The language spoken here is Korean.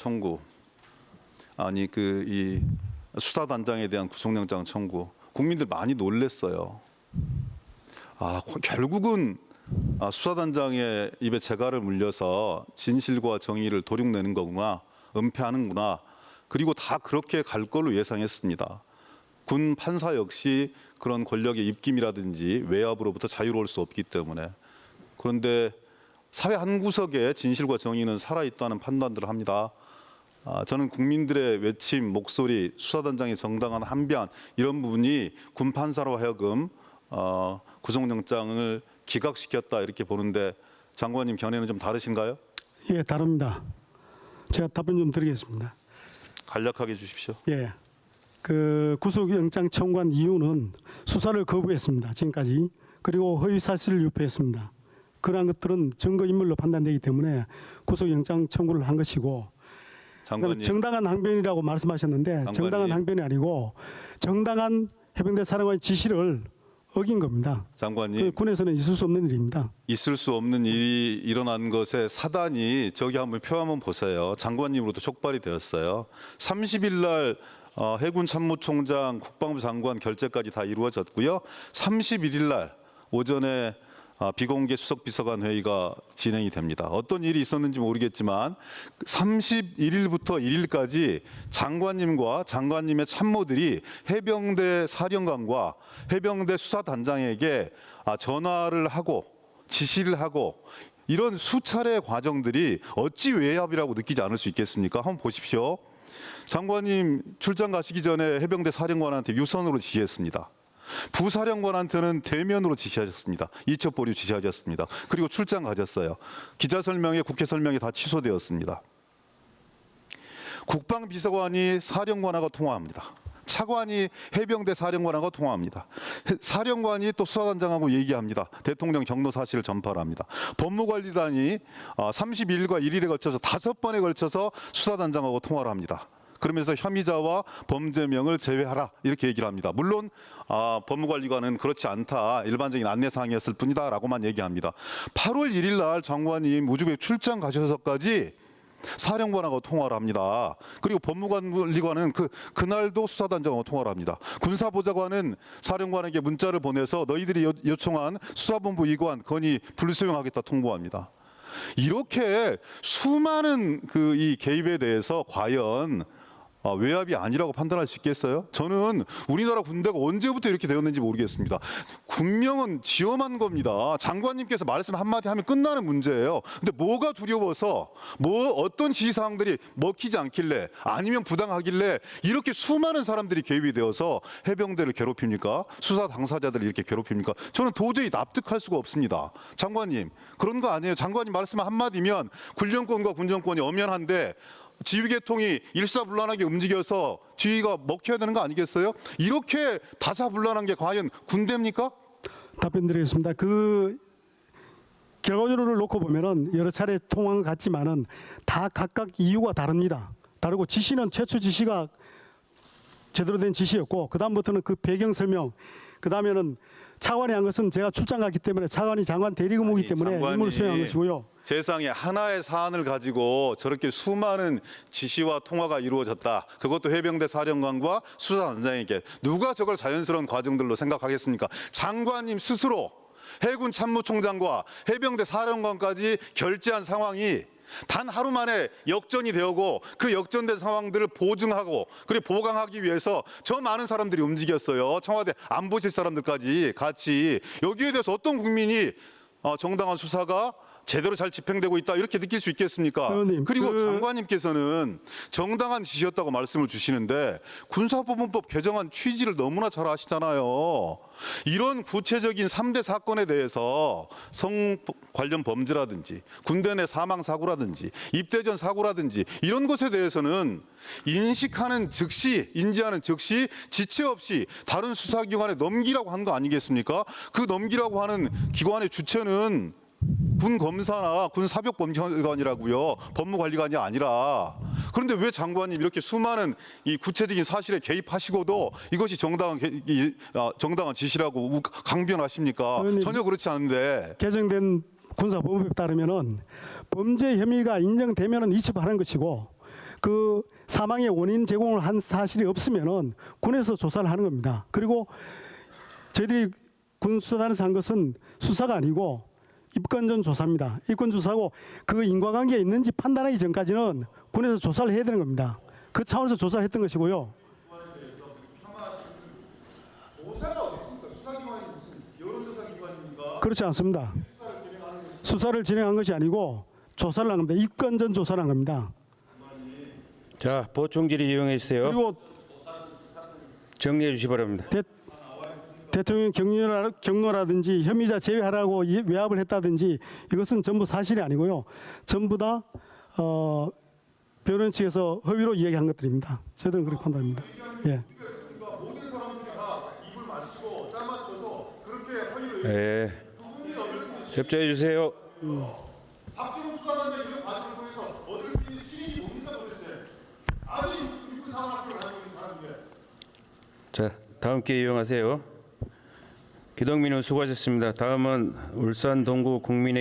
청구 아니 이 수사단장에 대한 구속영장 청구 국민들 많이 놀랬어요. 결국은 수사단장의 입에 재갈을 물려서 진실과 정의를 도륙내는 거구나, 은폐하는구나. 그리고 다 그렇게 갈 걸로 예상했습니다. 군 판사 역시 그런 권력의 입김이라든지 외압으로부터 자유로울 수 없기 때문에. 그런데 사회 한 구석에 진실과 정의는 살아있다는 판단들을 합니다. 저는 국민들의 외침, 목소리, 수사단장의 정당한 항변 이런 부분이 군 판사로 하여금 구속영장을 기각시켰다 이렇게 보는데 장관님 견해는 좀 다르신가요? 예, 다릅니다. 제가 답변 좀 드리겠습니다. 간략하게 해주십시오. 예, 그 구속영장 청구한 이유는 수사를 거부했습니다. 지금까지. 그리고 허위사실을 유포했습니다. 그러한 것들은 증거인멸로 판단되기 때문에 구속영장 청구를 한 것이고, 장관님, 정당한 항변이라고 말씀하셨는데 장관님. 정당한 항변이 아니고 정당한 해병대 사령관의 지시를 어긴 겁니다. 장관님, 군에서는 있을 수 없는 일입니다. 있을 수 없는 일이 일어난 것에 사단이 저기 한번 표 한번 보세요. 장관님으로도 촉발이 되었어요. 30일 날 해군 참모총장, 국방부 장관 결재까지 다 이루어졌고요. 31일 날 오전에 비공개 수석비서관 회의가 진행이 됩니다. 어떤 일이 있었는지 모르겠지만 31일부터 1일까지 장관님과 장관님의 참모들이 해병대 사령관과 해병대 수사단장에게 전화를 하고 지시를 하고 이런 수차례의 과정들이 어찌 외압이라고 느끼지 않을 수 있겠습니까? 한번 보십시오. 장관님 출장 가시기 전에 해병대 사령관한테 유선으로 지시했습니다. 부사령관한테는 대면으로 지시하셨습니다. 이첩 보류 지시하셨습니다. 그리고 출장 가셨어요. 기자 설명회, 국회 설명이 다 취소되었습니다. 국방비서관이 사령관하고 통화합니다. 차관이 해병대 사령관하고 통화합니다. 사령관이 또 수사단장하고 얘기합니다. 대통령 경로 사실을 전파를 합니다. 법무관리단이 32일과 1일에 걸쳐서 5번에 걸쳐서 수사단장하고 통화를 합니다. 그러면서 혐의자와 범죄명을 제외하라 이렇게 얘기를 합니다. 물론 법무관리관은 그렇지 않다. 일반적인 안내사항이었을 뿐이다 라고만 얘기합니다. 8월 1일 날 장관님 우즈벡 출장 가셔서까지 사령관하고 통화를 합니다. 그리고 법무관리관은 그날도 수사단장하고 통화를 합니다. 군사보좌관은 사령관에게 문자를 보내서 너희들이 요청한 수사본부 이관 건의 불수용하겠다 통보합니다. 이렇게 수많은 이 개입에 대해서 과연 외압이 아니라고 판단할 수 있겠어요? 저는 우리나라 군대가 언제부터 이렇게 되었는지 모르겠습니다. 군명은 지엄한 겁니다. 장관님께서 말씀 한마디 하면 끝나는 문제예요. 근데 뭐가 두려워서 어떤 지시사항들이 먹히지 않길래 아니면 부당하길래 이렇게 수많은 사람들이 개입이 되어서 해병대를 괴롭힙니까? 수사 당사자들을 이렇게 괴롭힙니까? 저는 도저히 납득할 수가 없습니다. 장관님 그런 거 아니에요. 장관님 말씀 한마디면 군령권과 군정권이 엄연한데 지휘계통이 일사불란하게 움직여서 지휘가 먹혀야 되는 거 아니겠어요? 이렇게 다사불란한 게 과연 군대입니까? 답변 드리겠습니다. 그 결과적으로 놓고 보면은 여러 차례 통화가 같지만은 다 각각 이유가 다릅니다. 다르고 지시는 최초 지시가 제대로 된 지시였고 그다음부터는 그 배경 설명, 그다음에는 차관이 한 것은 제가 출장 갔기 때문에 차관이 장관 대리근무이기 때문에 임무를 수행한 것이고요. 세상에 하나의 사안을 가지고 저렇게 수많은 지시와 통화가 이루어졌다. 그것도 해병대 사령관과 수사단장에게 누가 저걸 자연스러운 과정들로 생각하겠습니까? 장관님 스스로 해군 참모총장과 해병대 사령관까지 결재한 상황이 단 하루 만에 역전이 되고 그 역전된 상황들을 보증하고 그리고 보강하기 위해서 저 많은 사람들이 움직였어요. 청와대 안보실 사람들까지 같이. 여기에 대해서 어떤 국민이 정당한 수사가 제대로 잘 집행되고 있다 이렇게 느낄 수 있겠습니까? 의원님, 그리고 장관님께서는 정당한 지시였다고 말씀을 주시는데 군사법원법 개정안 취지를 너무나 잘 아시잖아요. 이런 구체적인 3대 사건에 대해서 성 관련 범죄라든지 군대 내 사망 사고라든지 입대 전 사고라든지 이런 것에 대해서는 인식하는 즉시, 인지하는 즉시 지체 없이 다른 수사기관에 넘기라고 한 거 아니겠습니까? 그 넘기라고 하는 기관의 주체는 군 검사나 군 사법범죄관이라고요. 법무관리관이 아니라. 그런데 왜 장관님 이렇게 수많은 이 구체적인 사실에 개입하시고도 이것이 정당한 지시라고 강변하십니까? 의원님, 전혀 그렇지 않은데. 개정된 군사법에 따르면은 범죄 혐의가 인정되면은 이첩하는 것이고 그 사망의 원인 제공을 한 사실이 없으면은 군에서 조사를 하는 겁니다. 그리고 저희들이 군수사단에서 한 것은 수사가 아니고 입건전 조사입니다. 입건 조사고 그 인과관계가 있는지 판단하기 전까지는 군에서 조사를 해야 되는 겁니다. 그 차원에서 조사를 했던 것이고요. 조사가 어디 있습니까? 수사기관이 무슨 여론조사기관입니까? 그렇지 않습니다. 수사를 진행한 것이 아니고 조사를 한 겁니다. 입건전 조사를 한 겁니다. 자, 보충 질의 이용해 주세요. 그리고 정리해 주시 기 바랍니다. 대통령 경로라든지 혐의자 제외하라고 외압을 했다든지 이것은 전부 사실이 아니고요. 전부 다 변호인 측에서 허위로 이야기한 것들입니다. 저희들은 그렇게 판단합니다. 예. 모든 사람들이 다 입을 맞추고 땀 맞춰서 그렇게 허위를 예. 접수해 주세요. 박준호 수사관의 이런 과정을 통해서 얻을 수 있는 실익이 뭡니까 도대체? 아니 육군사관학교를 다니고 있는 사람인데. 자, 다음 기회 이용하세요. 기동민 의원 수고하셨습니다. 다음은 울산 동구 국민의